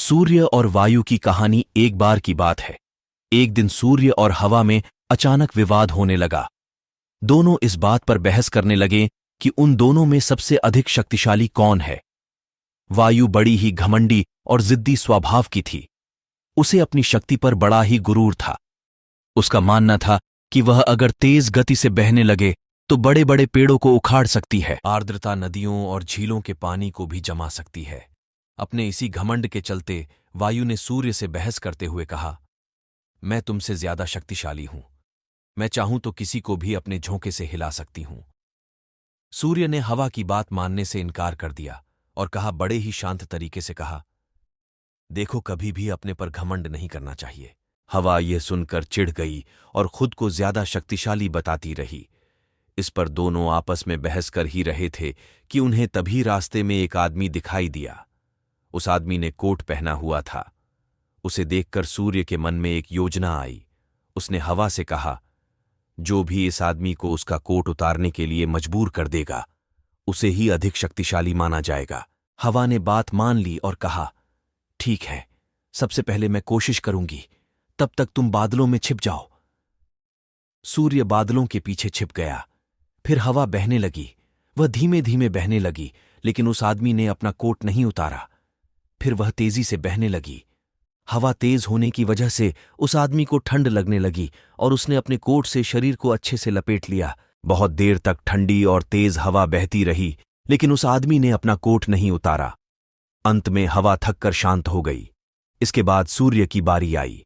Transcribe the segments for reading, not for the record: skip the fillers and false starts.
सूर्य और वायु की कहानी एक बार की बात है। एक दिन सूर्य और हवा में अचानक विवाद होने लगा। दोनों इस बात पर बहस करने लगे कि उन दोनों में सबसे अधिक शक्तिशाली कौन है। वायु बड़ी ही घमंडी और जिद्दी स्वभाव की थी। उसे अपनी शक्ति पर बड़ा ही गुरूर था। उसका मानना था कि वह अगर तेज गति से बहने लगे तो बड़े बड़े पेड़ों को उखाड़ सकती है, आर्द्रता नदियों और झीलों के पानी को भी जमा सकती है। अपने इसी घमंड के चलते वायु ने सूर्य से बहस करते हुए कहा, मैं तुमसे ज्यादा शक्तिशाली हूं। मैं चाहूं तो किसी को भी अपने झोंके से हिला सकती हूं। सूर्य ने हवा की बात मानने से इनकार कर दिया और कहा, बड़े ही शांत तरीके से कहा, देखो, कभी भी अपने पर घमंड नहीं करना चाहिए। हवा यह सुनकर चिढ़ गई और खुद को ज्यादा शक्तिशाली बताती रही। इस पर दोनों आपस में बहस कर ही रहे थे कि उन्हें तभी रास्ते में एक आदमी दिखाई दिया। उस आदमी ने कोट पहना हुआ था। उसे देखकर सूर्य के मन में एक योजना आई। उसने हवा से कहा, जो भी इस आदमी को उसका कोट उतारने के लिए मजबूर कर देगा, उसे ही अधिक शक्तिशाली माना जाएगा। हवा ने बात मान ली और कहा, ठीक है, सबसे पहले मैं कोशिश करूंगी, तब तक तुम बादलों में छिप जाओ। सूर्य बादलों के पीछे छिप गया। फिर हवा बहने लगी। वह धीमे धीमे बहने लगी, लेकिन उस आदमी ने अपना कोट नहीं उतारा। फिर वह तेजी से बहने लगी। हवा तेज होने की वजह से उस आदमी को ठंड लगने लगी और उसने अपने कोट से शरीर को अच्छे से लपेट लिया। बहुत देर तक ठंडी और तेज हवा बहती रही, लेकिन उस आदमी ने अपना कोट नहीं उतारा। अंत में हवा थक कर शांत हो गई। इसके बाद सूर्य की बारी आई।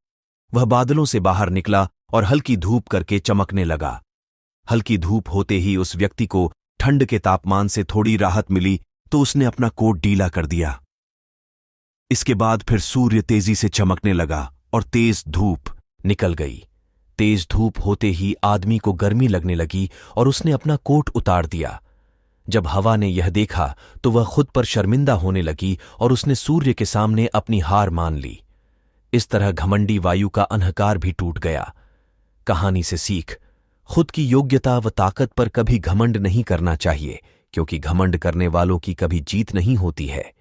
वह बादलों से बाहर निकला और हल्की धूप करके चमकने लगा। हल्की धूप होते ही उस व्यक्ति को ठंड के तापमान से थोड़ी राहत मिली, तो उसने अपना कोट ढीला कर दिया। इसके बाद फिर सूर्य तेजी से चमकने लगा और तेज धूप निकल गई। तेज धूप होते ही आदमी को गर्मी लगने लगी और उसने अपना कोट उतार दिया। जब हवा ने यह देखा तो वह खुद पर शर्मिंदा होने लगी और उसने सूर्य के सामने अपनी हार मान ली। इस तरह घमंडी वायु का अहंकार भी टूट गया। कहानी से सीख, खुद की योग्यता व ताकत पर कभी घमंड नहीं करना चाहिए, क्योंकि घमंड करने वालों की कभी जीत नहीं होती है।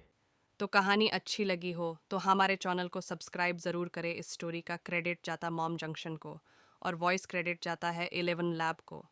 तो कहानी अच्छी लगी हो तो हमारे चैनल को सब्सक्राइब ज़रूर करें। इस स्टोरी का क्रेडिट जाता मॉम जंक्शन को और वॉइस क्रेडिट जाता है 11 लैब को।